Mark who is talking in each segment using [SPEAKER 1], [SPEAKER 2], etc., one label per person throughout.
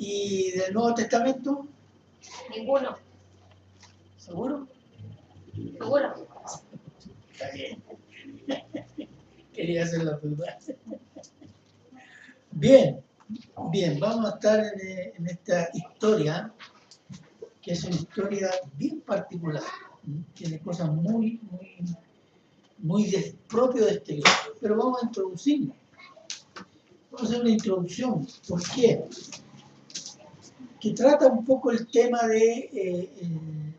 [SPEAKER 1] ¿Y del Nuevo Testamento?
[SPEAKER 2] Ninguno.
[SPEAKER 1] ¿Seguro?
[SPEAKER 2] Seguro.
[SPEAKER 1] Está bien. Quería hacer la duda. Bien, vamos a estar en esta historia, que es una historia bien particular. Tiene cosas muy propio de este libro. Pero vamos a introducirnos. Vamos a hacer una introducción. ¿Por qué? Que trata un poco el tema del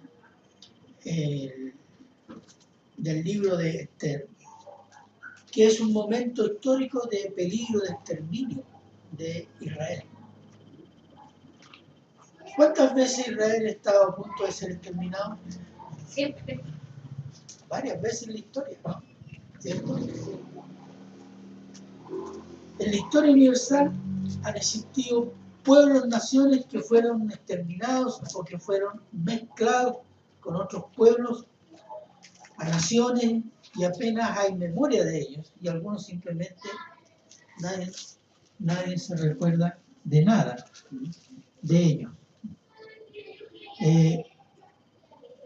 [SPEAKER 1] libro de Esther, que es un momento histórico de peligro de exterminio de Israel. ¿Cuántas veces Israel estaba a punto de ser exterminado?
[SPEAKER 2] Siempre.
[SPEAKER 1] Varias veces en la historia, ¿no? ¿Cierto? En la historia universal han existido pueblos, naciones que fueron exterminados o que fueron mezclados con otros pueblos a naciones, y apenas hay memoria de ellos, y algunos simplemente nadie se recuerda de nada de ellos.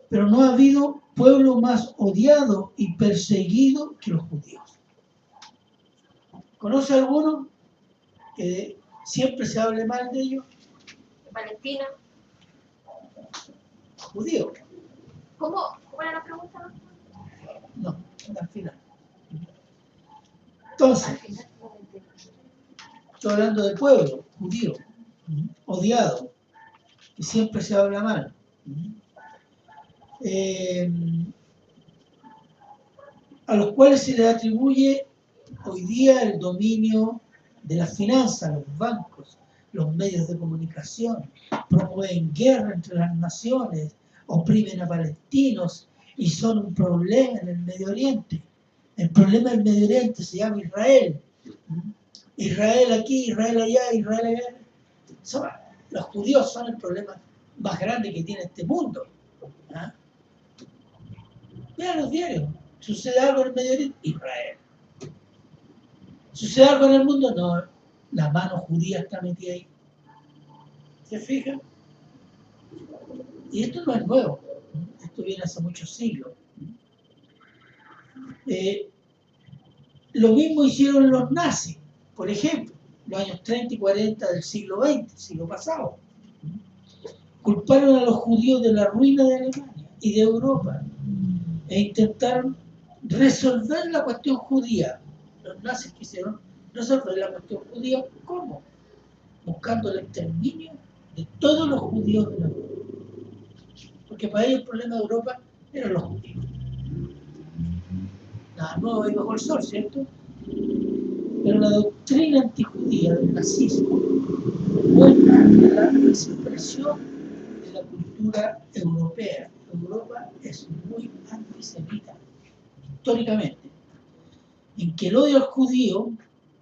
[SPEAKER 1] Pero no ha habido pueblo más odiado y perseguido que los judíos. ¿Conoce alguno que siempre se hable mal de ellos?
[SPEAKER 2] Palestina.
[SPEAKER 1] Judíos.
[SPEAKER 2] ¿Cómo era la pregunta?
[SPEAKER 1] No, al final. Entonces, estoy hablando del pueblo judío, odiado, y siempre se habla mal. A los cuales se les atribuye hoy día el dominio de las finanzas, los bancos, los medios de comunicación, promueven guerra entre las naciones, oprimen a palestinos y son un problema en el Medio Oriente. El problema del Medio Oriente se llama Israel. Israel aquí, Israel allá, Israel allá. Los judíos son el problema más grande que tiene este mundo. ¿Ah? Vean los diarios. ¿Sucede algo en el Medio Oriente? Israel. ¿Sucede algo en el mundo? No. La mano judía está metida ahí. ¿Se fijan? Y esto no es nuevo. Esto viene hace muchos siglos. Lo mismo hicieron los nazis, por ejemplo, los años 30 y 40 del siglo XX, siglo pasado. Culparon a los judíos de la ruina de Alemania y de Europa e intentaron resolver la cuestión judía. Los nazis quisieron resolver la cuestión judía, ¿cómo? Buscando el exterminio de todos los judíos de la Europa. Porque para ellos el problema de Europa eran los judíos. Nada nuevo ahí bajo el sol, ¿cierto? Pero la doctrina antijudía del nazismo muestra la expresión de la cultura europea. Europa es muy antisemita, históricamente, en que el odio al judío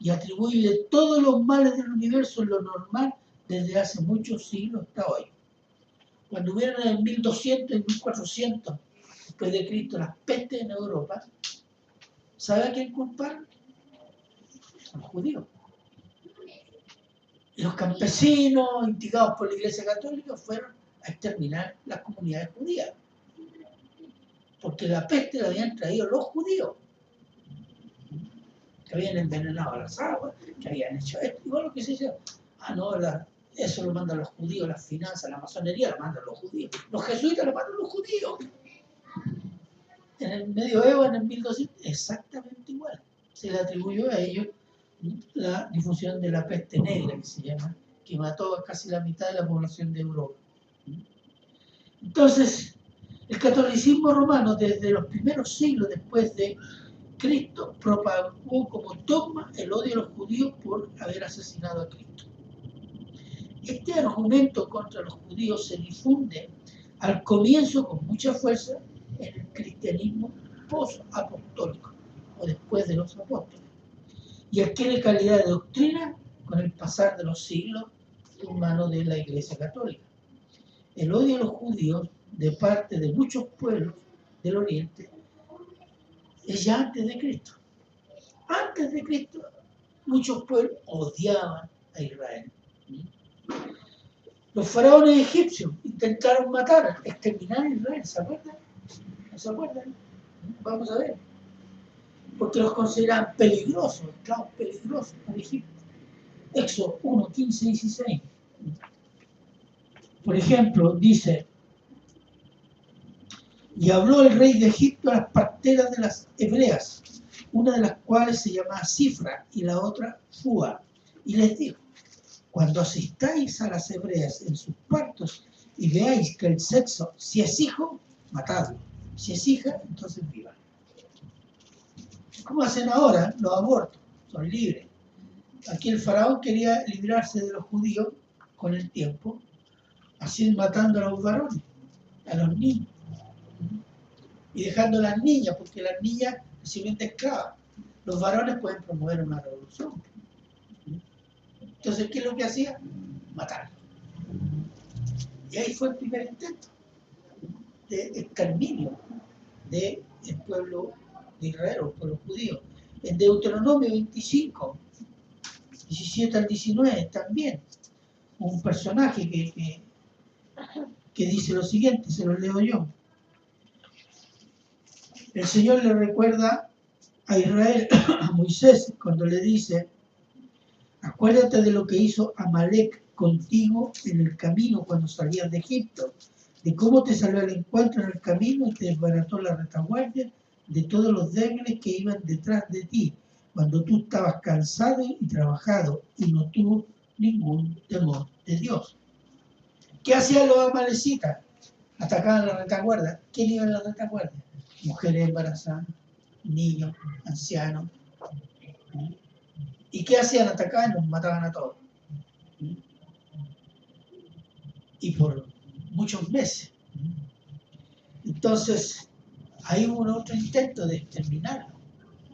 [SPEAKER 1] y atribuirle todos los males del universo es lo normal desde hace muchos siglos hasta hoy. Cuando hubieron en el 1200 y 1400 después de Cristo las pestes en Europa, ¿sabe a quién culparon? A los judíos. Y los campesinos, instigados por la Iglesia Católica, fueron a exterminar las comunidades judías. Porque la peste la habían traído los judíos, que habían envenenado las aguas, que habían hecho esto, igual lo que se dice. No, eso lo mandan los judíos, las finanzas, la masonería la mandan los judíos, los jesuitas la mandan los judíos. En el medioevo, en el 1200, exactamente igual. Se le atribuyó a ellos la difusión de la peste negra, que se llama, que mató a casi la mitad de la población de Europa. Entonces, el catolicismo romano, desde los primeros siglos después de Cristo, propagó como dogma el odio a los judíos por haber asesinado a Cristo. Este argumento contra los judíos se difunde al comienzo con mucha fuerza en el cristianismo post-apostólico, o después de los apóstoles, y adquiere calidad de doctrina con el pasar de los siglos en manos de la Iglesia Católica. El odio a los judíos de parte de muchos pueblos del Oriente es ya antes de Cristo. Antes de Cristo, muchos pueblos odiaban a Israel. Los faraones egipcios intentaron matar, exterminar a Israel, ¿se acuerdan? ¿No se acuerdan? Vamos a ver. Porque los consideraban peligrosos, esclavos peligrosos para Egipto. Éxodo 1, 15, 16. Por ejemplo, dice: y habló el rey de Egipto a las parteras de las hebreas, una de las cuales se llamaba Cifra y la otra Fua, y les dijo: cuando asistáis a las hebreas en sus partos y veáis que el sexo, si es hijo, matadlo; si es hija, entonces viva. ¿Cómo hacen ahora los abortos? Son libres. Aquí el faraón quería librarse de los judíos con el tiempo, así matando a los varones, a los niños, y dejando a las niñas, porque las niñas reciben de esclavas. Los varones pueden promover una revolución. Entonces, ¿qué es lo que hacía? Matar. Y ahí fue el primer intento de exterminio del pueblo de Israel, el pueblo judío. En Deuteronomio 25, 17 al 19 también, un personaje que dice lo siguiente, se lo leo yo. El Señor le recuerda a Israel, a Moisés, cuando le dice: acuérdate de lo que hizo Amalek contigo en el camino cuando salías de Egipto, de cómo te salió al encuentro en el camino y te desbarató la retaguardia de todos los débiles que iban detrás de ti, cuando tú estabas cansado y trabajado y no tuvo ningún temor de Dios. ¿Qué hacían los amalecitas? Atacaban la retaguardia. ¿Quién iba en la retaguardia? Mujeres embarazadas, niños, ancianos. ¿Y qué hacían? Atacaban, los mataban a todos. Y por muchos meses. Entonces, ahí hubo otro intento de exterminarlos.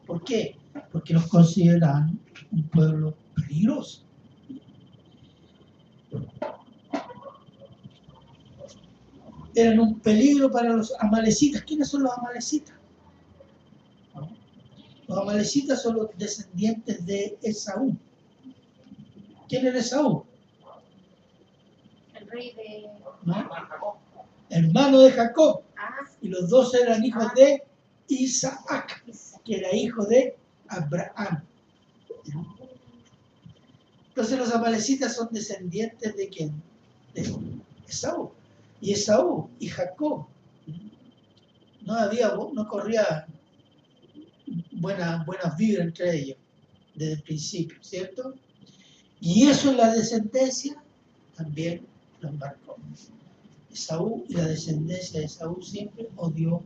[SPEAKER 1] ¿Por qué? Porque los consideraban un pueblo peligroso. Eran un peligro para los amalecitas. ¿Quiénes son los amalecitas? Los amalecitas son los descendientes de Esaú. ¿Quién era Esaú?
[SPEAKER 2] El rey de...
[SPEAKER 1] ¿No? Hermano de Jacob.
[SPEAKER 2] Ah,
[SPEAKER 1] Y los dos eran hijos de Isaac, que era hijo de Abraham. Entonces los amalecitas son descendientes de ¿quién? De Esaú. Y Esaú y Jacob no corría buenas vibras entre ellos desde el principio, ¿cierto? Y eso en la descendencia también lo embarcó. Esaú y la descendencia de Esaú siempre odió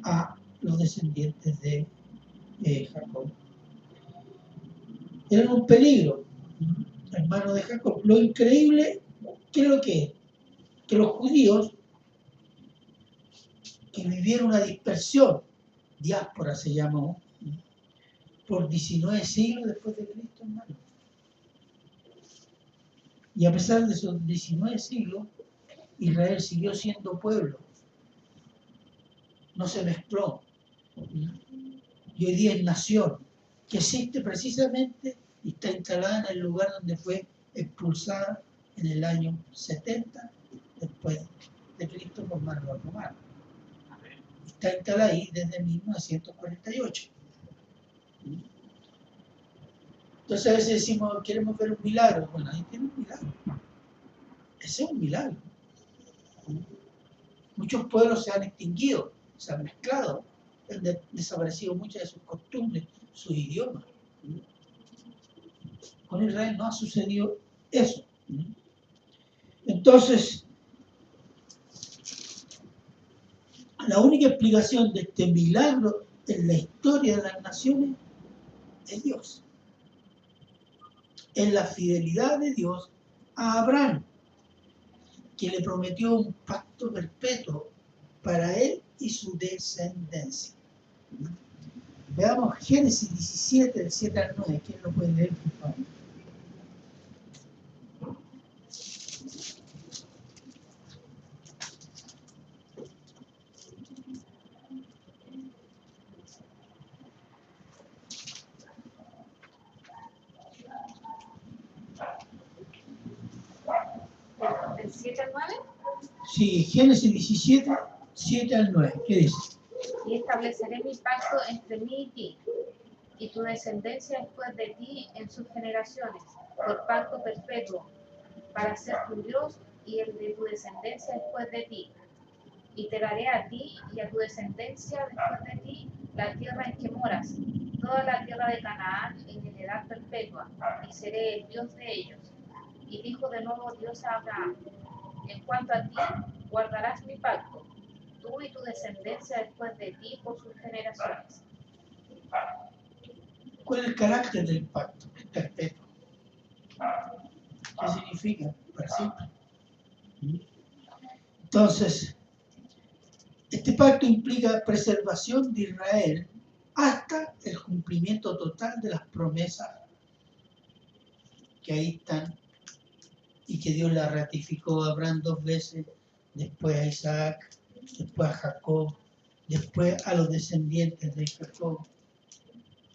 [SPEAKER 1] a los descendientes de Jacob. Eran un peligro, hermano de Jacob. Lo increíble, ¿qué es lo que es? Que los judíos que vivieron una dispersión, diáspora se llamó, por 19 siglos después de Cristo, hermano. Y a pesar de esos 19 siglos, Israel siguió siendo pueblo. No se mezcló. Y hoy día es nación, que existe precisamente y está instalada en el lugar donde fue expulsada en el año 70 después de Cristo por mano romana. Está instalada ahí desde 1948. Entonces a veces decimos, queremos ver un milagro. Bueno, ahí tiene un milagro. Ese es un milagro. Muchos pueblos se han extinguido, se han mezclado, han desaparecido muchas de sus costumbres, sus idiomas. Con Israel no ha sucedido eso. Entonces, la única explicación de este milagro en la historia de las naciones es Dios. Es la fidelidad de Dios a Abraham, que le prometió un pacto perpetuo para él y su descendencia. Veamos Génesis 17, del 7 al 9. ¿Quién lo puede leer, por favor?
[SPEAKER 2] del 7 al 9.
[SPEAKER 1] Sí, Génesis 17, 7 al 9. ¿Qué dice?
[SPEAKER 2] Y estableceré mi pacto entre mí y tu descendencia después de ti en sus generaciones, por pacto perpetuo, para ser tu Dios y el de tu descendencia después de ti. Y te daré a ti y a tu descendencia después de ti la tierra en que moras, toda la tierra de Canaán en heredad perpetua, y seré el Dios de ellos. Y dijo de nuevo Dios a Abraham: en cuanto a ti, guardarás mi pacto, tú y tu descendencia después de ti por sus generaciones.
[SPEAKER 1] ¿Cuál es el carácter del pacto? Es perpetuo. ¿Qué significa? Para siempre. Entonces, este pacto implica preservación de Israel hasta el cumplimiento total de las promesas que ahí están y que Dios la ratificó a Abraham 2 veces, después a Isaac, después a Jacob, después a los descendientes de Jacob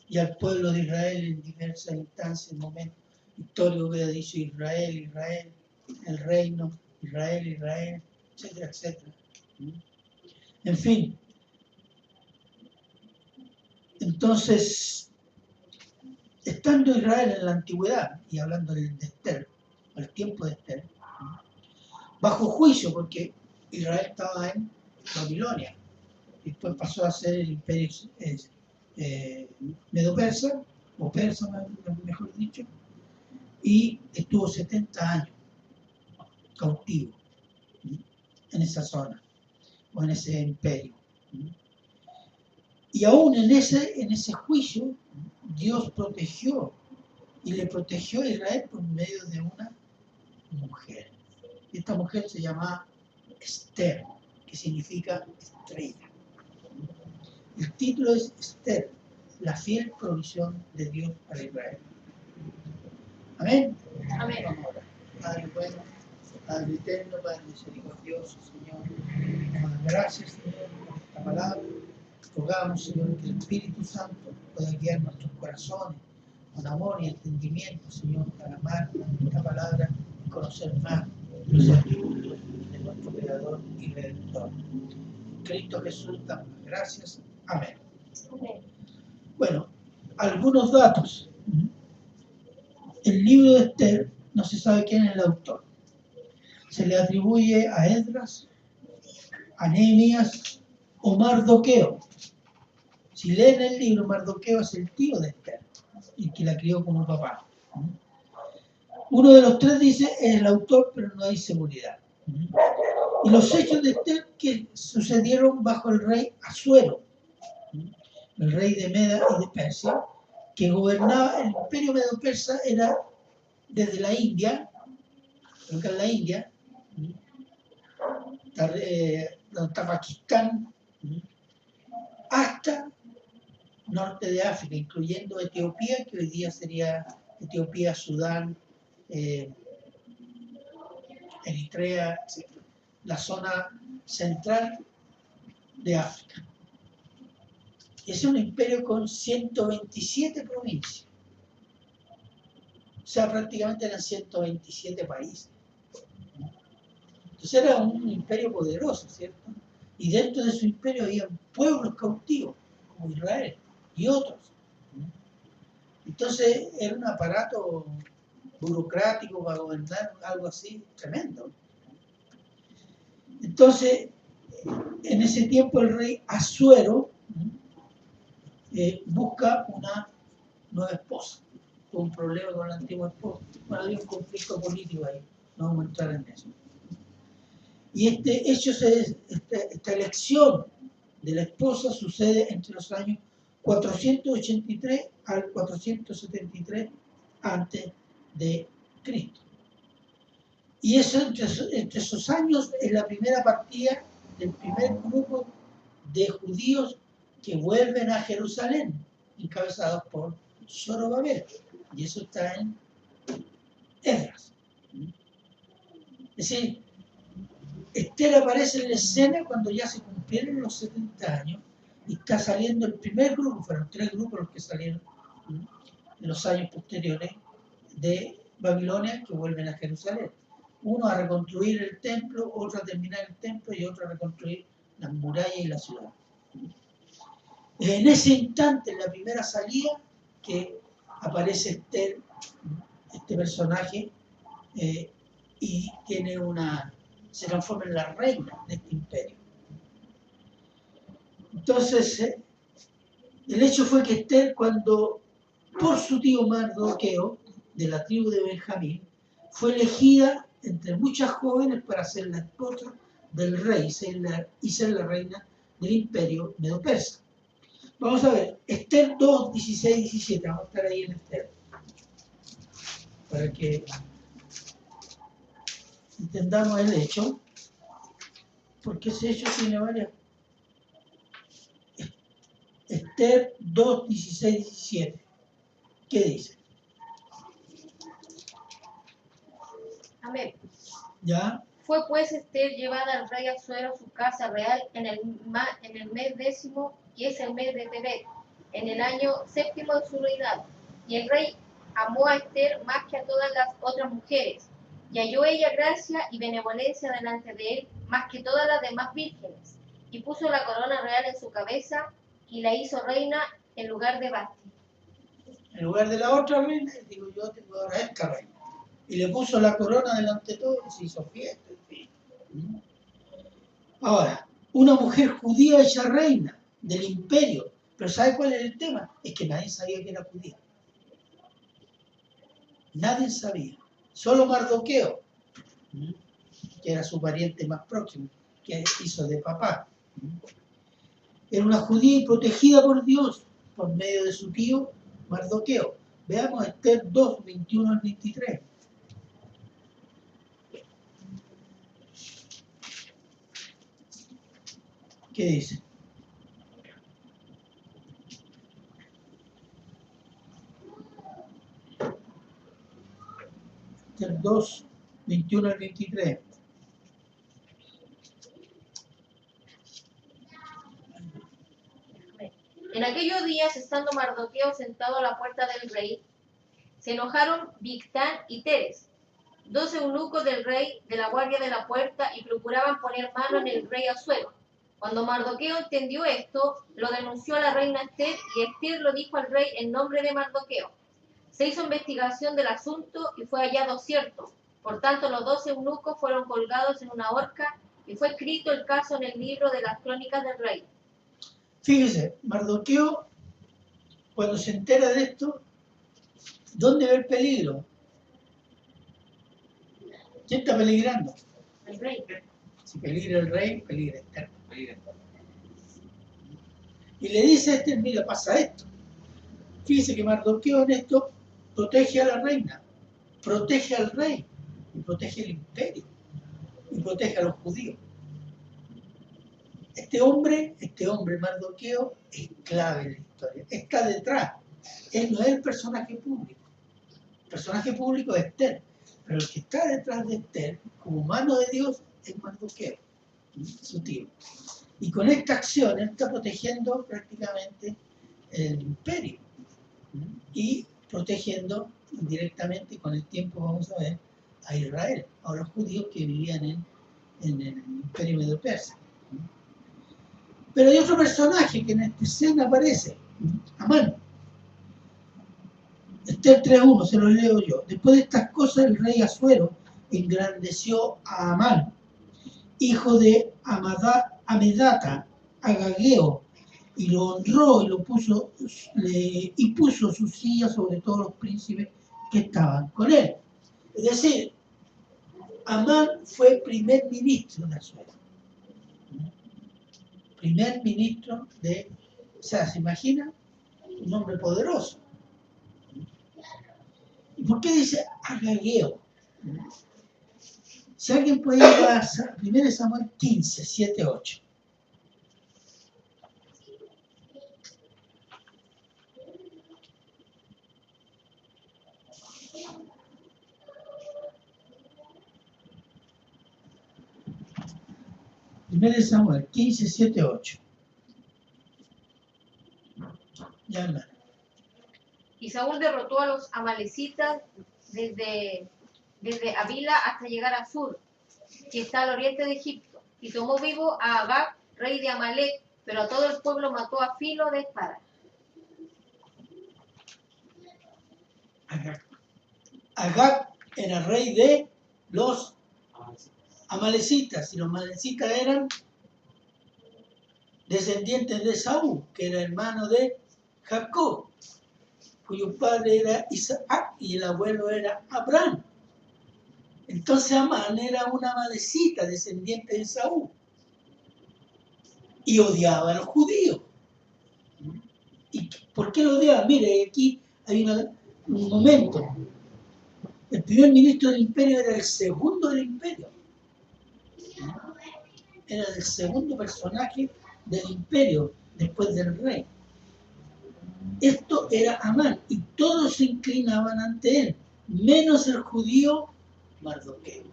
[SPEAKER 1] y al pueblo de Israel en diversas instancias, momentos históricos que ha dicho Israel, Israel, el reino, Israel, Israel, etcétera, etcétera. En fin, entonces, estando Israel en la antigüedad, y hablando de Esther, al tiempo de Esther, bajo juicio, porque Israel estaba en Babilonia, y después pasó a ser el imperio medo-persa, o persa, mejor dicho, y estuvo 70 años cautivo en esa zona, o en ese imperio. Y aún en ese juicio, Dios protegió, y le protegió a Israel por medio de una mujer. Esta mujer se llama Esther, que significa estrella. El título es Esther, la fiel provisión de Dios para Israel. Amén.
[SPEAKER 2] Amén.
[SPEAKER 1] Padre bueno, Padre eterno, Padre misericordioso, Señor. Gracias, Señor, por esta palabra. Rogamos, Señor, que el Espíritu Santo pueda guiar nuestros corazones con amor y entendimiento, Señor, para amar esta palabra y conocer más los atributos de nuestro Creador y Redentor. En Cristo Jesús damos las gracias. Amén. Bueno, algunos datos. El libro de Esther no se sabe quién es el autor. Se le atribuye a Esdras, a Nehemías o Mardoqueo. Si leen el libro, Mardoqueo es el tío de Esther, el que la crió como papá. Uno de los tres dice es el autor, pero no hay seguridad. Y los hechos de Esther que sucedieron bajo el rey Asuero, el rey de Meda y de Persia, que gobernaba el imperio medo-persa, era desde la India, creo que es la India, donde está Pakistán, hasta norte de África, incluyendo Etiopía, que hoy día sería Etiopía, Sudán, Eritrea, etc. La zona central de África. Es un imperio con 127 provincias. O sea, prácticamente eran 127 países. Entonces era un imperio poderoso, ¿cierto? Y dentro de su imperio había pueblos cautivos, como Israel, y otros. Entonces era un aparato burocrático para gobernar, algo así tremendo. Entonces, en ese tiempo el rey Asuero busca una nueva esposa. Tuvo un problema con la antigua esposa. Bueno, había un conflicto político ahí, no vamos a entrar en eso. Y esta elección de la esposa sucede entre los años 483 al 473 antes de Cristo. Y eso entre esos años es la primera partida del primer grupo de judíos que vuelven a Jerusalén, encabezados por Zorobabel. Y eso está en Esdras. Es decir, Esther aparece en la escena cuando ya se cumplieron los 70 años y está saliendo el primer grupo, fueron 3 grupos los que salieron en los años posteriores de Babilonia que vuelven a Jerusalén. Uno a reconstruir el templo, otro a terminar el templo y otro a reconstruir las murallas y la ciudad. En ese instante, en la primera salida, que aparece Esther, este personaje, y se transforma en la reina de este imperio. Entonces, el hecho fue que Esther, cuando por su tío Mardoqueo, de la tribu de Benjamín, fue elegida entre muchas jóvenes para ser la esposa del rey y ser la reina del imperio medo-persa. Vamos a ver, Esther 2, 16, 17, vamos a estar ahí en Esther, para que entendamos el hecho, porque ese hecho tiene varias. Esther 2, 16, 17, ¿qué dice?
[SPEAKER 2] Amén.
[SPEAKER 1] ¿Ya?
[SPEAKER 2] Fue pues Esther llevada al rey Asuero a su casa real en el mes 10, que es el mes de Tebet, en el año 7 de su reinado. Y el rey amó a Esther más que a todas las otras mujeres, y halló ella gracia y benevolencia delante de él más que todas las demás vírgenes, y puso la corona real en su cabeza y la hizo reina en lugar de Basti.
[SPEAKER 1] En lugar de la otra reina, digo yo tengo ahora esta reina. Y le puso la corona delante de todo y se hizo fiesta. Ahora, una mujer judía hecha reina del imperio. Pero ¿sabe cuál es el tema? Es que nadie sabía que era judía. Nadie sabía. Solo Mardoqueo, que era su pariente más próximo, que hizo de papá. Era una judía y protegida por Dios por medio de su tío Mardoqueo. Veamos Esther 2, 21 al 23. ¿Qué dice? Esther 2, 21 al 23.
[SPEAKER 2] En aquellos días, estando Mardoqueo sentado a la puerta del rey, se enojaron Bigtán y Teres, 2 eunucos del rey de la guardia de la puerta, y procuraban poner mano en el rey Asuero. Cuando Mardoqueo entendió esto, lo denunció a la reina Esther, y Esther lo dijo al rey en nombre de Mardoqueo. Se hizo investigación del asunto y fue hallado cierto. Por tanto, los 2 eunucos fueron colgados en una horca y fue escrito el caso en el libro de las crónicas del rey.
[SPEAKER 1] Fíjese, Mardoqueo, cuando se entera de esto, ¿dónde ve el peligro? ¿Quién está peligrando?
[SPEAKER 2] El rey.
[SPEAKER 1] Si peligra el rey, peligra Esther. Y le dice a Esther, mira, pasa esto. Fíjese que Mardoqueo en esto protege a la reina, protege al rey, y protege el imperio, y protege a los judíos. Este hombre Mardoqueo, es clave en la historia, está detrás. Él no es el personaje público. El personaje público es Esther, pero el que está detrás de Esther, como mano de Dios, es Mardoqueo, su tío. Y con esta acción él está protegiendo prácticamente el imperio y protegiendo indirectamente, con el tiempo vamos a ver, a Israel, a los judíos que vivían en el imperio medo-persa. Pero hay otro personaje que en esta escena aparece, Amán. Esther 3.1, se lo leo yo. Después de estas cosas, el rey Asuero engrandeció a Amán, hijo de Amedata, Agageo, y lo honró y puso su silla sobre todos los príncipes que estaban con él. Es decir, Amán fue primer ministro de Asuero. Primer ministro o sea, ¿se imagina? Un hombre poderoso. ¿Y por qué dice Agageo? Si alguien puede ir a 1 Samuel 15, 7, 8. Primero Samuel 15, 7, 8. Ya, hermano.
[SPEAKER 2] Y Saúl derrotó a los amalecitas desde desde Avila hasta llegar a Sur, que está al oriente de Egipto, y tomó vivo a Agag, rey de Amalek, pero a todo el pueblo mató a filo de espada.
[SPEAKER 1] Agag era rey de los amalecitas, y los amalecitas eran descendientes de Saúl, que era hermano de Jacob, cuyo padre era Isaac y el abuelo era Abraham. Entonces Amán era una amalecita, descendiente de Saúl, y odiaba a los judíos. ¿Y por qué lo odiaba? Mire, aquí hay un momento. El primer ministro del imperio era el segundo del imperio. Era el segundo personaje del imperio después del rey. Esto era Amán y todos se inclinaban ante él, menos el judío Mardoqueo.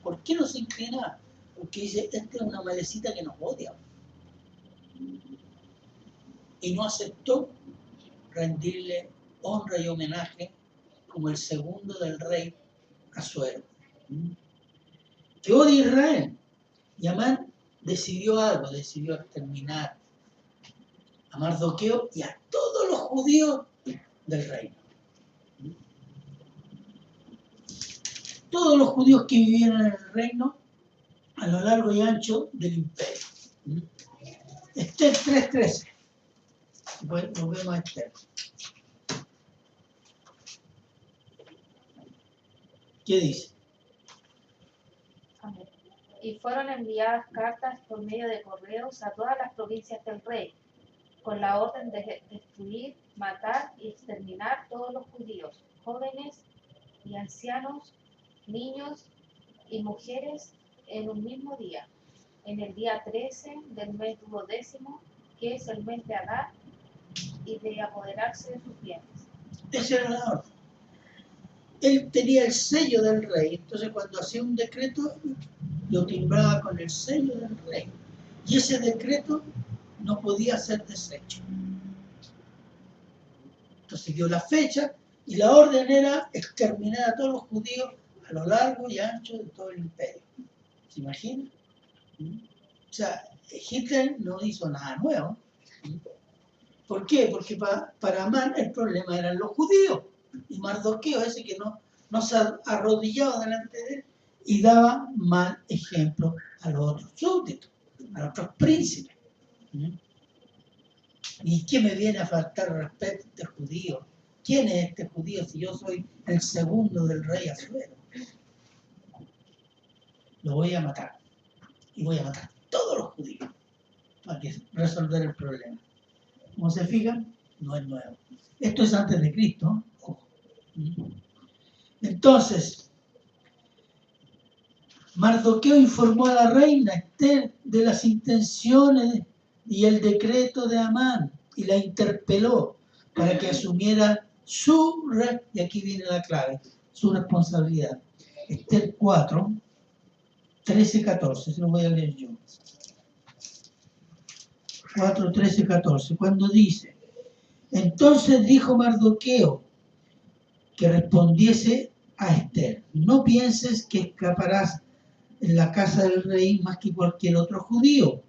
[SPEAKER 1] ¿Por qué no se inclinaba? Porque dice, esta es una malecita que nos odia. Y no aceptó rendirle honra y homenaje como el segundo del rey Asuero. Que odia a Israel. Y Amán decidió algo, decidió exterminar a Mardoqueo y a todos los judíos del reino. Todos los judíos que vivían en el reino a lo largo y ancho del imperio. Esther 3:13. Nos vemos a Esther. ¿Qué dice?
[SPEAKER 2] Y fueron enviadas cartas por medio de correos a todas las provincias del rey, con la orden de destruir, matar y exterminar todos los judíos, jóvenes y ancianos, niños y mujeres, en un mismo día, en el día 13 del mes 12, que es el mes de Adar, y de apoderarse de sus bienes.
[SPEAKER 1] Esa era la orden. Él tenía el sello del rey, entonces cuando hacía un decreto lo timbraba con el sello del rey, y ese decreto no podía ser deshecho. Entonces dio la fecha y la orden era exterminar a todos los judíos a lo largo y ancho de todo el imperio. ¿Se imagina? O sea, Hitler no hizo nada nuevo. ¿Por qué? Porque para Amán el problema eran los judíos. Y Mardoqueo, ese que no se arrodillaba delante de él y daba mal ejemplo a los otros súbditos, a los otros príncipes. ¿Y qué me viene a faltar respeto a este judío? ¿Quién es este judío si yo soy el segundo del rey Asuero? Lo voy a matar. Y voy a matar a todos los judíos para resolver el problema. Como se fijan, no es nuevo. Esto es antes de Cristo. Ojo. Entonces, Mardoqueo informó a la reina Esther de las intenciones y el decreto de Amán y la interpeló para que asumiera y aquí viene la clave, su responsabilidad. Esther 4, 13, 14, se lo voy a leer yo. 4, 13, 14, cuando dice, entonces dijo Mardoqueo que respondiese a Esther, no pienses que escaparás en la casa del rey más que cualquier otro judío,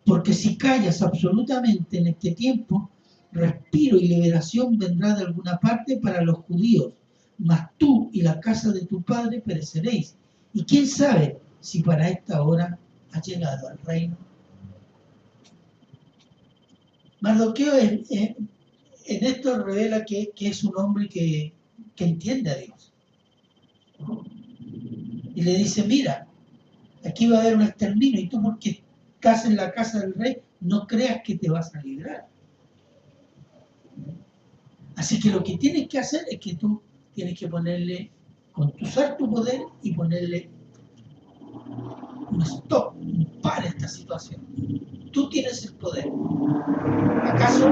[SPEAKER 1] porque si callas absolutamente en este tiempo, respiro y liberación vendrá de alguna parte para los judíos, mas tú y la casa de tu padre pereceréis. Y quién sabe si para esta hora has llegado al reino. Mardoqueo en esto revela que es un hombre que entiende a Dios. Y le dice, mira, aquí va a haber un exterminio y tú porque estás en la casa del rey, no creas que te vas a librar. Así que lo que tienes que hacer es que tú tienes que usar tu poder y ponerle un stop, un par a esta situación. Tú tienes el poder. ¿Acaso?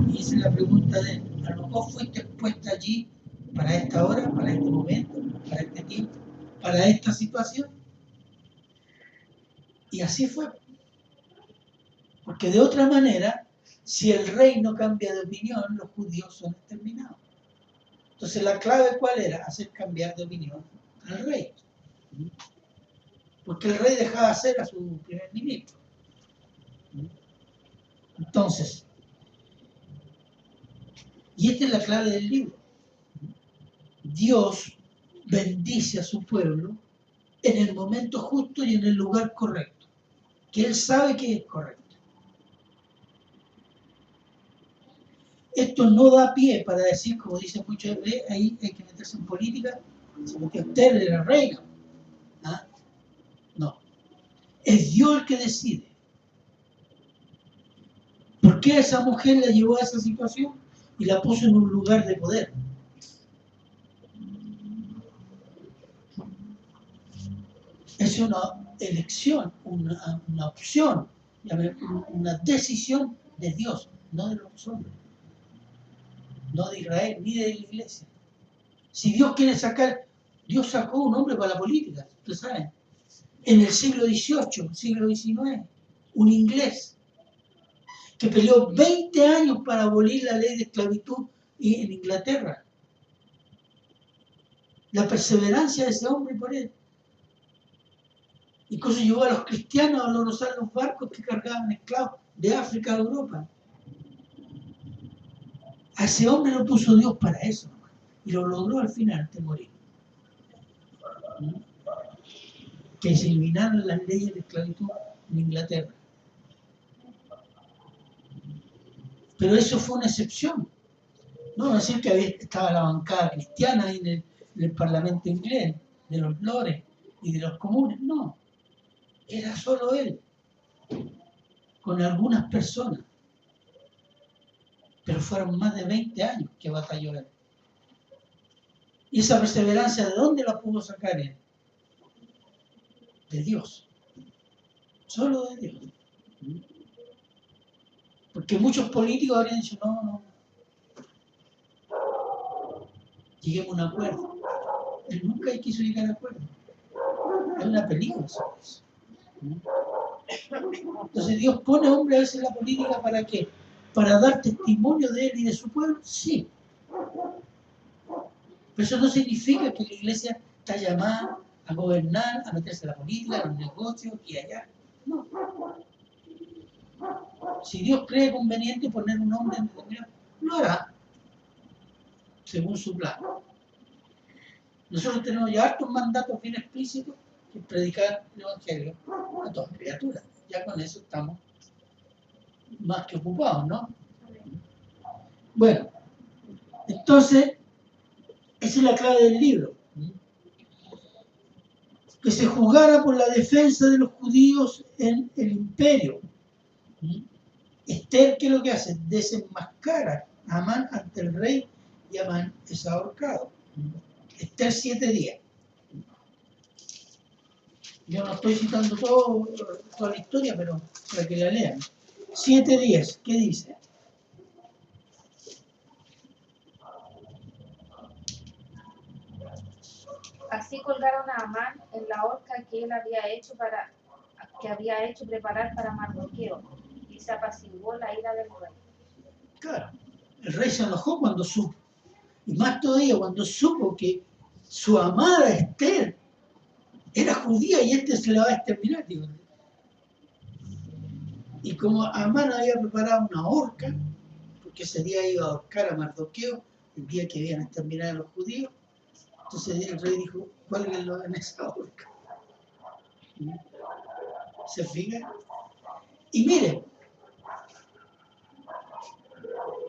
[SPEAKER 1] Y esa es la pregunta de él. A lo mejor fuiste puesta allí para esta hora, para este momento, para este tiempo, para esta situación. Y así fue. Porque de otra manera, si el rey no cambia de opinión, los judíos son exterminados. Entonces la clave ¿cuál era? Hacer cambiar de opinión al rey. Porque el rey dejaba hacer a su primer ministro. Entonces, y esta es la clave del libro. Dios bendice a su pueblo en el momento justo y en el lugar correcto, que Él sabe que es correcto. Esto no da pie para decir, como dicen muchas veces, ahí hay que meterse en política, porque usted era reina. ¿Ah? No. Es Dios el que decide. ¿Por qué esa mujer la llevó a esa situación y la puso en un lugar de poder? Es una elección, una opción, una decisión de Dios, no de los hombres, no de Israel ni de la iglesia. Si Dios quiere sacar, Dios sacó un hombre para la política, ustedes saben, en el siglo XVIII, siglo XIX, un inglés que peleó 20 años para abolir la ley de esclavitud en Inglaterra. La perseverancia de ese hombre por él. Incluso llevó a los cristianos a rozar los barcos que cargaban esclavos de África a Europa. A ese hombre lo puso Dios para eso. Y lo logró al final antes de morir. Que se eliminaron las leyes de esclavitud en Inglaterra. Pero eso fue una excepción. No decir que estaba la bancada cristiana ahí en el Parlamento inglés, de los lores y de los comunes. No. Era solo él, con algunas personas. Pero fueron más de 20 años que batalló él. ¿Y esa perseverancia de dónde la pudo sacar él? De Dios. Solo de Dios. Porque muchos políticos habrían dicho, no, lleguemos a un acuerdo. Él nunca quiso llegar a acuerdo. Es una película sobre eso. Entonces Dios pone hombres a veces en la política ¿para qué? ¿Para dar testimonio de él y de su pueblo? Sí. Pero eso no significa que la iglesia está llamada a gobernar, a meterse en la política, en los negocios y allá. No. Si Dios cree conveniente poner un hombre en determinado, lo hará, según su plan. Nosotros tenemos ya hartos mandatos bien explícitos que predicar el Evangelio a todas criaturas. Ya con eso estamos más que ocupados, ¿no? Bueno, entonces, esa es la clave del libro. Que se juzgara por la defensa de los judíos en el imperio. Esther, ¿qué es lo que hace? Desenmascara a Amán ante el rey y Amán es ahorcado. Esther 7 días. Yo no estoy citando toda la historia, pero para que la lean. 7 días, ¿qué dice?
[SPEAKER 2] Así colgaron a Amán en la horca que él había hecho preparar para Mardoqueo, y se apaciguó la ira del rey.
[SPEAKER 1] Claro, el rey se enojó cuando supo, y más todavía cuando supo que su amada Esther era judía y se la va a exterminar, digo. Y como Amán había preparado una horca, porque ese día iba a ahorcar a Mardoqueo, el día que iban a exterminar a los judíos, entonces el rey dijo, cuélguenlo en esa horca. ¿Se fijan? Y miren,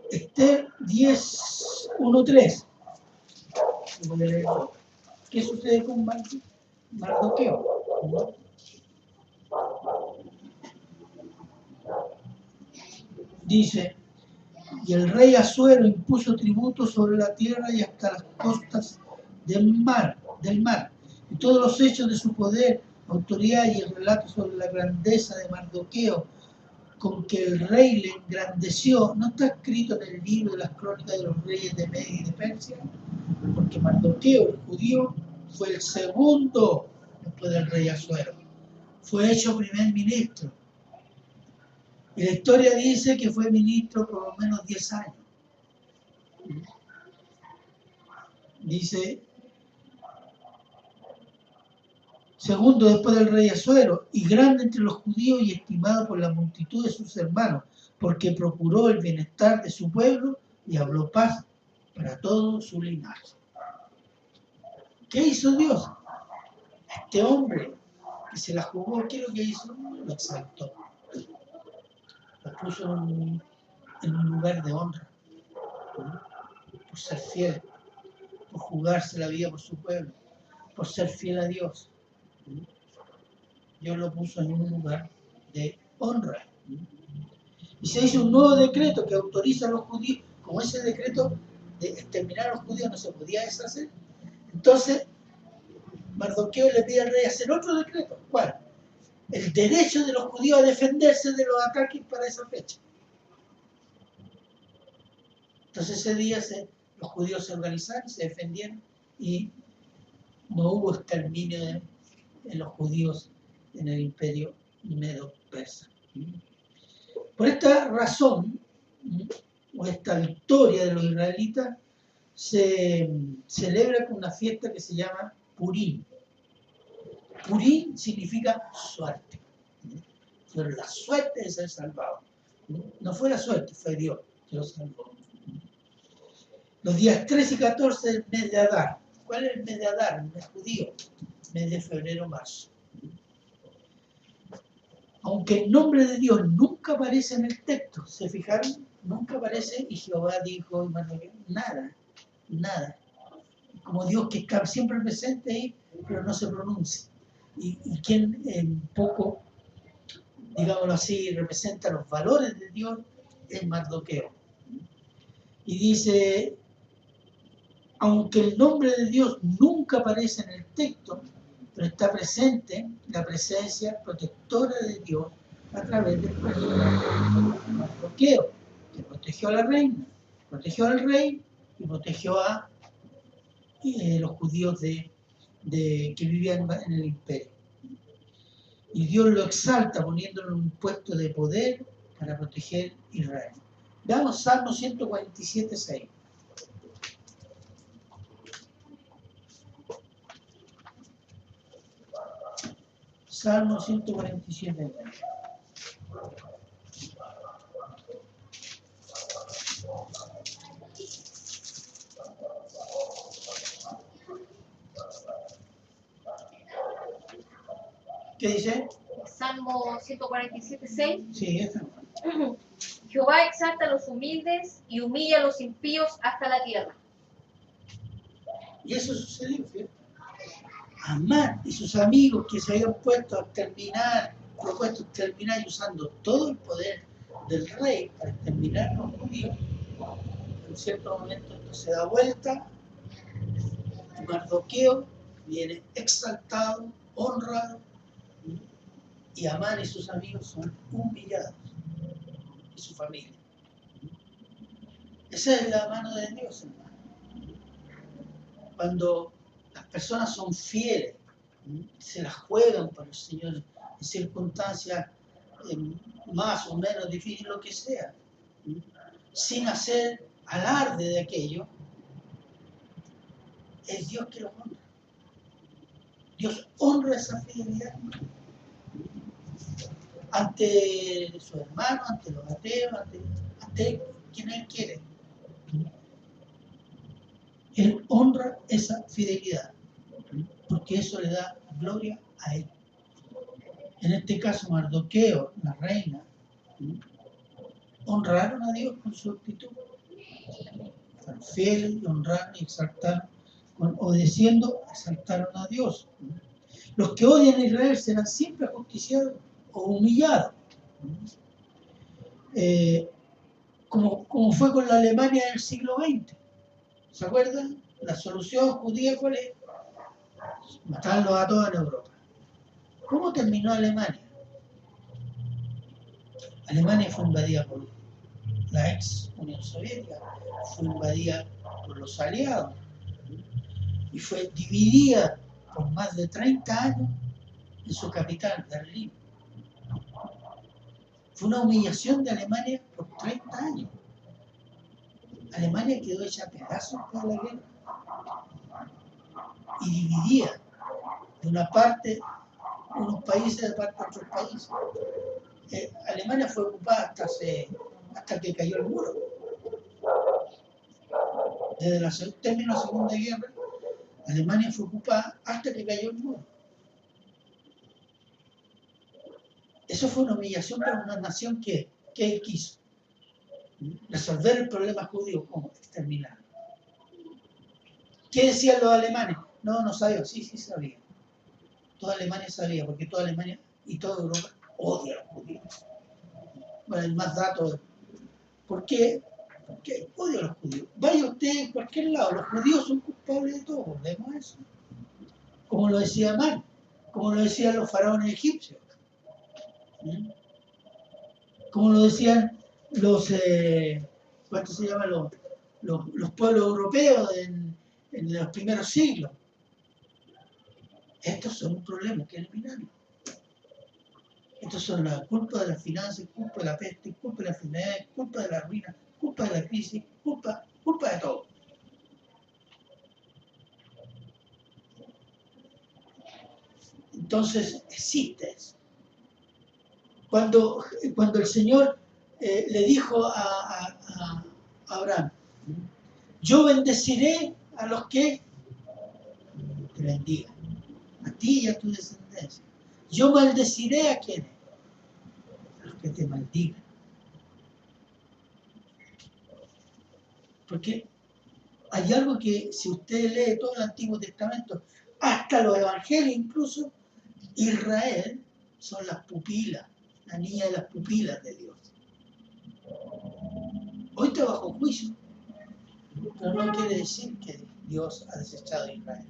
[SPEAKER 1] Esther 10:1-3. ¿Qué sucede con Mardoqueo? Dice, y el rey Asuero impuso tributo sobre la tierra y hasta las costas del mar, y todos los hechos de su poder, autoridad y el relato sobre la grandeza de Mardoqueo con que el rey le engrandeció, ¿no está escrito en el libro de las crónicas de los reyes de Media y de Persia? Porque Mardoqueo, el judío, fue el segundo después del rey Asuero. Fue hecho primer ministro. Y la historia dice que fue ministro por lo menos 10 años. Dice Segundo, después del rey Asuero, y grande entre los judíos y estimado por la multitud de sus hermanos, porque procuró el bienestar de su pueblo y habló paz para todo su linaje. ¿Qué hizo Dios? Este hombre que se la jugó, ¿qué es lo que hizo? Lo exaltó. Lo puso en un lugar de honra, por ser fiel, por jugarse la vida por su pueblo, por ser fiel a Dios. Dios lo puso en un lugar de honra. Y se hizo un nuevo decreto que autoriza a los judíos, como ese decreto de exterminar a los judíos no se podía deshacer. Entonces, Mardoqueo le pide al rey hacer otro decreto. ¿Cuál? El derecho de los judíos a defenderse de los ataques para esa fecha. Entonces ese día los judíos se organizaron, se defendieron y no hubo exterminio de los judíos en el imperio medo-persa. Por esta razón, o esta victoria de los israelitas, se celebra con una fiesta que se llama Purim. Purim significa suerte. Fue la suerte de ser salvado. No fue la suerte, fue Dios que lo salvó. Los días 13 y 14 del mes de Adar. ¿Cuál es el mes de Adar? El mes judío. Mes de febrero-marzo. Aunque el nombre de Dios nunca aparece en el texto, ¿se fijaron? Nunca aparece y Jehová dijo, nada, nada. Como Dios que está siempre presente ahí, pero no se pronuncia. Y quien un poco, digámoslo así, representa los valores de Dios es Mardoqueo. Y dice, aunque el nombre de Dios nunca aparece en el texto, pero está presente la presencia protectora de Dios a través del personaje Mardoqueo, que protegió a la reina, protegió al rey y protegió a los judíos que vivían en el imperio. Y Dios lo exalta poniéndolo en un puesto de poder para proteger Israel. Veamos Salmo 147:6. Salmo 147. ¿Qué dice?
[SPEAKER 2] Salmo 147:6.
[SPEAKER 1] Sí, esa.
[SPEAKER 2] Jehová exalta a los humildes y humilla a los impíos hasta la tierra.
[SPEAKER 1] Y eso sucedió, ¿cierto? Amán y sus amigos que se habían propuesto exterminar y usando todo el poder del rey para exterminar a los judíos, en cierto momento esto se da vuelta, y Mardoqueo viene exaltado, honrado, y Amán y sus amigos son humillados, y su familia. Esa es la mano de Dios, hermano. Cuando las personas son fieles, se las juegan por el Señor en circunstancias más o menos difíciles, lo que sea, sin hacer alarde de aquello, es Dios que los honra. Dios honra esa fidelidad ante sus hermanos, ante los ateos, ante quien Él quiere. Él honra esa fidelidad, porque eso le da gloria a Él. En este caso, Mardoqueo, la reina, honraron a Dios con su actitud. Fueron fieles y honraron y exaltaron, obedeciendo, exaltaron a Dios. Los que odian a Israel serán siempre ajusticiados o humillados. Como fue con la Alemania del siglo XX. ¿Se acuerdan? La solución judía, ¿cuál es? Matarlos a todos en Europa. ¿Cómo terminó Alemania? Alemania fue invadida por la ex Unión Soviética, fue invadida por los aliados y fue dividida por más de 30 años en su capital, Berlín. Fue una humillación de Alemania por 30 años. Alemania quedó hecha a pedazos por la guerra y dividida. de una parte, unos países de parte de otros países. Alemania fue ocupada hasta que cayó el muro. Desde el término de la Segunda Guerra, Alemania fue ocupada hasta que cayó el muro. Eso fue una humillación para una nación que quiso resolver el problema judío. ¿Cómo? Exterminarlo. ¿Qué decían los alemanes? No sabían. Sí sabían. Toda Alemania sabía, porque toda Alemania y toda Europa odia a los judíos. Bueno, hay más datos. ¿Por qué? Porque odia a los judíos. Vaya usted en cualquier lado, los judíos son culpables de todo. Vemos eso. Como lo decía Amán, como lo decían los faraones egipcios. Como lo decían los ¿cuánto se llama? Los pueblos europeos en los primeros siglos. Estos son un problema que eliminarlo. Estos son la culpa de las finanzas, culpa de la peste, culpa de la enfermedad, culpa de la ruina, culpa de la crisis, culpa de todo. Entonces existe eso. Cuando el Señor le dijo a Abraham, yo bendeciré a los que te bendigan, a ti y a tu descendencia. Yo maldeciré a quienes, a los que te maldigan. Porque hay algo que si usted lee todo el Antiguo Testamento, hasta los Evangelios incluso, Israel son las pupilas, la niña de las pupilas de Dios. Hoy está bajo juicio, pero no quiere decir que Dios ha desechado a Israel.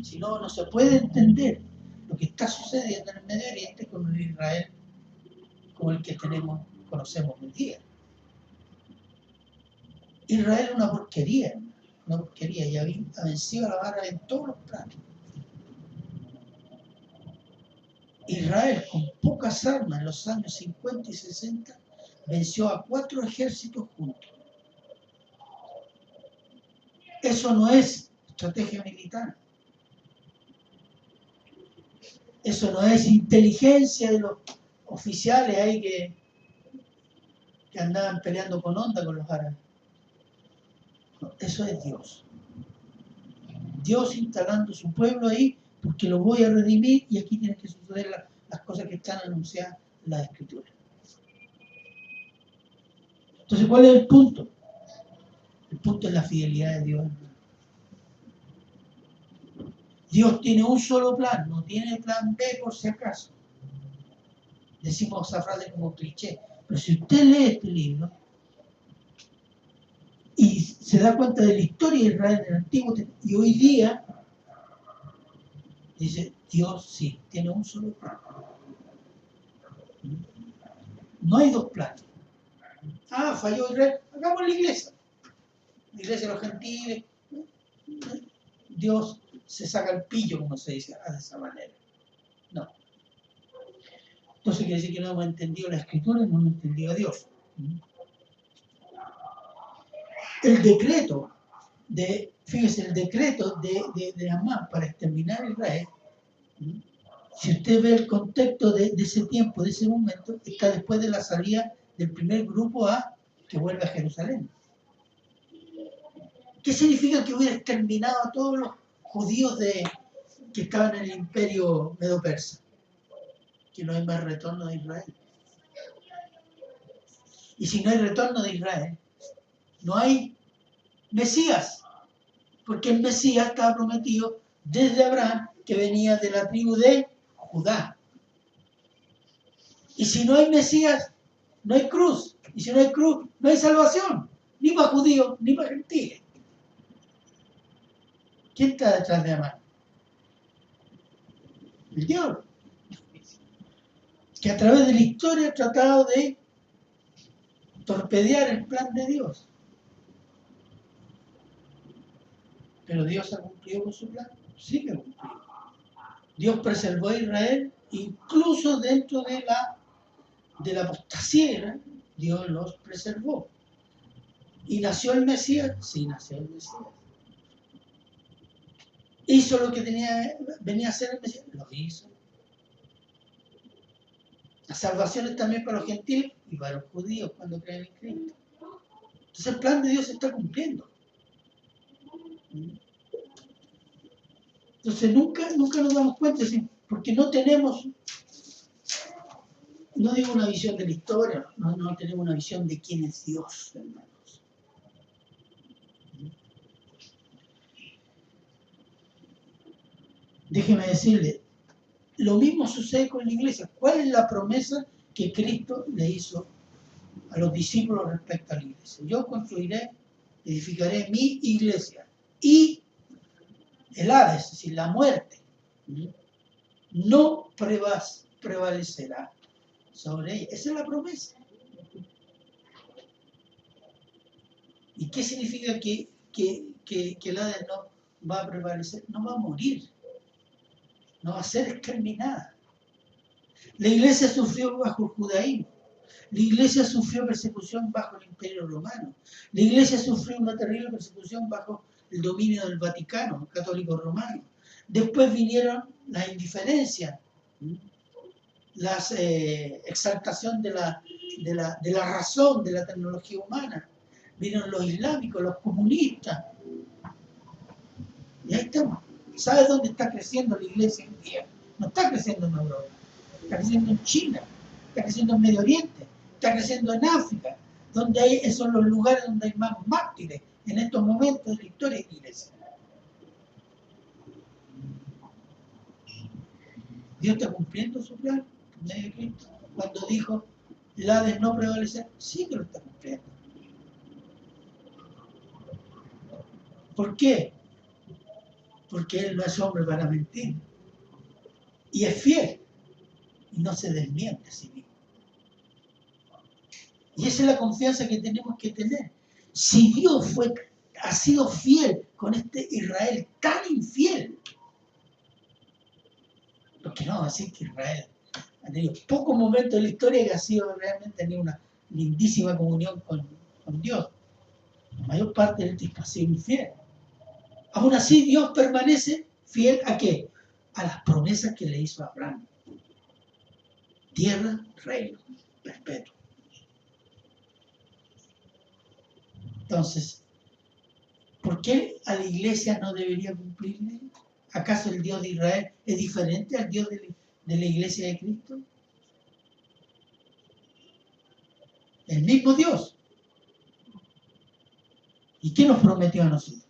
[SPEAKER 1] Si no, no se puede entender lo que está sucediendo en el Medio Oriente con un Israel como el que conocemos hoy día. Israel es una porquería, y ha vencido a la vara en todos los planos. Israel, con pocas armas en los años 50 y 60, venció a 4 ejércitos juntos. Eso no es estrategia militar. Eso no es inteligencia de los oficiales ahí que andaban peleando con onda con los árabes. No, eso es Dios. Dios instalando su pueblo ahí porque lo voy a redimir y aquí tienen que suceder las cosas que están anunciadas en las Escrituras. Entonces, ¿cuál es el punto? El punto es la fidelidad de Dios. Dios tiene un solo plan, no tiene plan B por si acaso. Decimos esa frase como cliché, pero si usted lee este libro y se da cuenta de la historia de Israel en el Antiguo Testamento y hoy día, dice, Dios sí, tiene un solo plan. No hay dos planes. Falló Israel, hagamos la iglesia de los gentiles. Dios se saca el pillo, como se dice, de esa manera. No. Entonces quiere decir que no hemos entendido la Escritura y no hemos entendido a Dios. El decreto de Amán para exterminar a Israel, si usted ve el contexto de ese tiempo, de ese momento, está después de la salida del primer grupo que vuelve a Jerusalén. ¿Qué significa que hubiera exterminado a todos los judíos que estaban en el imperio medo-persa? Que no hay más retorno de Israel. Y si no hay retorno de Israel, no hay Mesías, porque el Mesías estaba prometido desde Abraham, que venía de la tribu de Judá. Y si no hay Mesías, no hay cruz. Y si no hay cruz, no hay salvación, ni para judíos, ni para gentiles. ¿Quién está detrás de Amán? El diablo, que a través de la historia ha tratado de torpedear el plan de Dios. Pero Dios ha cumplido con su plan. Sí que ha cumplido. Dios preservó a Israel, incluso dentro de la apostasía, Dios los preservó. ¿Y nació el Mesías? Sí, nació el Mesías. ¿Hizo lo que venía a hacer el Mesías? Lo hizo. La salvación es también para los gentiles y para los judíos cuando creen en Cristo. Entonces el plan de Dios se está cumpliendo. Entonces nunca nos damos cuenta, porque no tenemos, no digo una visión de la historia, no tenemos una visión de quién es Dios, hermanos. Déjeme decirle, lo mismo sucede con la iglesia. ¿Cuál es la promesa que Cristo le hizo a los discípulos respecto a la iglesia? Yo construiré, edificaré mi iglesia y el Hades, es decir, la muerte, no prevalecerá sobre ella. Esa es la promesa. ¿Y qué significa que el Hades no va a prevalecer? No va a morir. No va a ser exterminada. La iglesia sufrió bajo el judaísmo. La iglesia sufrió persecución bajo el Imperio Romano. La iglesia sufrió una terrible persecución bajo el dominio del Vaticano, católico romano. Después vinieron las indiferencias, la exaltación de la razón, de la tecnología humana. Vinieron los islámicos, los comunistas. Y ahí estamos. ¿Sabes dónde está creciendo la iglesia hoy en día? No está creciendo en Europa, está creciendo en China, está creciendo en Medio Oriente, está creciendo en África, donde esos son los lugares donde hay más mártires en estos momentos de la historia de la iglesia. Dios está cumpliendo su plan en medio de Cristo. Cuando dijo, el Hades no prevalecer, sí que lo está cumpliendo. ¿Por qué? Porque Él no es hombre para mentir. Y es fiel. Y no se desmiente a sí mismo. Y esa es la confianza que tenemos que tener. Si Dios ha sido fiel con este Israel tan infiel, porque no, así que Israel ha tenido pocos momentos de la historia que ha sido realmente tenido una lindísima comunión con Dios. La mayor parte del tiempo ha sido infiel. Aún así, Dios permanece fiel ¿a qué? A las promesas que le hizo a Abraham. Tierra, reino, perpetuo. Entonces, ¿por qué a la iglesia no debería cumplirle? ¿Acaso el Dios de Israel es diferente al Dios de la iglesia de Cristo? El mismo Dios. ¿Y qué nos prometió a nosotros?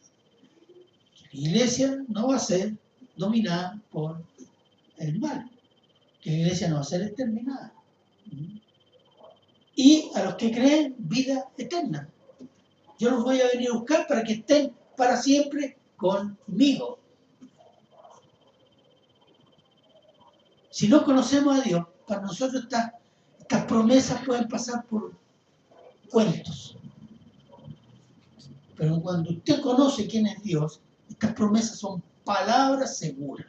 [SPEAKER 1] Que la iglesia no va a ser dominada por el mal, que la iglesia no va a ser exterminada. Y a los que creen vida eterna. Yo los voy a venir a buscar para que estén para siempre conmigo. Si no conocemos a Dios, para nosotros estas promesas pueden pasar por cuentos. Pero cuando usted conoce quién es Dios, estas promesas son palabras seguras.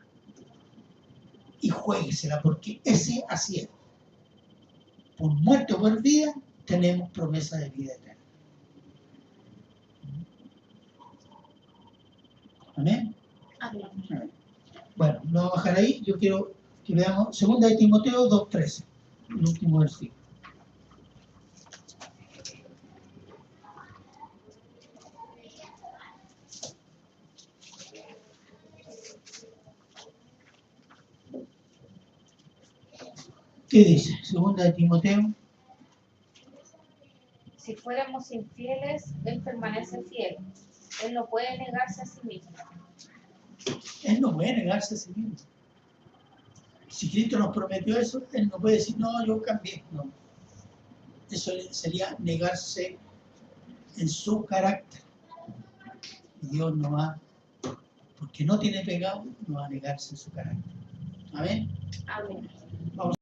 [SPEAKER 1] Y juéguesela, porque ese así es. Por muerte o por vida, tenemos promesa de vida eterna. ¿Amén?
[SPEAKER 2] Amén.
[SPEAKER 1] Bueno, lo vamos a bajar ahí. Yo quiero que veamos 2 de Timoteo 2:13, el último versículo. ¿Qué dice? 2 de Timoteo.
[SPEAKER 2] Si fuéramos infieles, Él permanece fiel. Él no puede negarse a sí mismo.
[SPEAKER 1] Él no puede negarse a sí mismo. Si Cristo nos prometió eso, Él no puede decir, no, yo cambié. No. Eso sería negarse en su carácter. Y Dios no va, porque no tiene pecado, no va a negarse en su carácter. Amén.
[SPEAKER 2] Amén.
[SPEAKER 1] Vamos.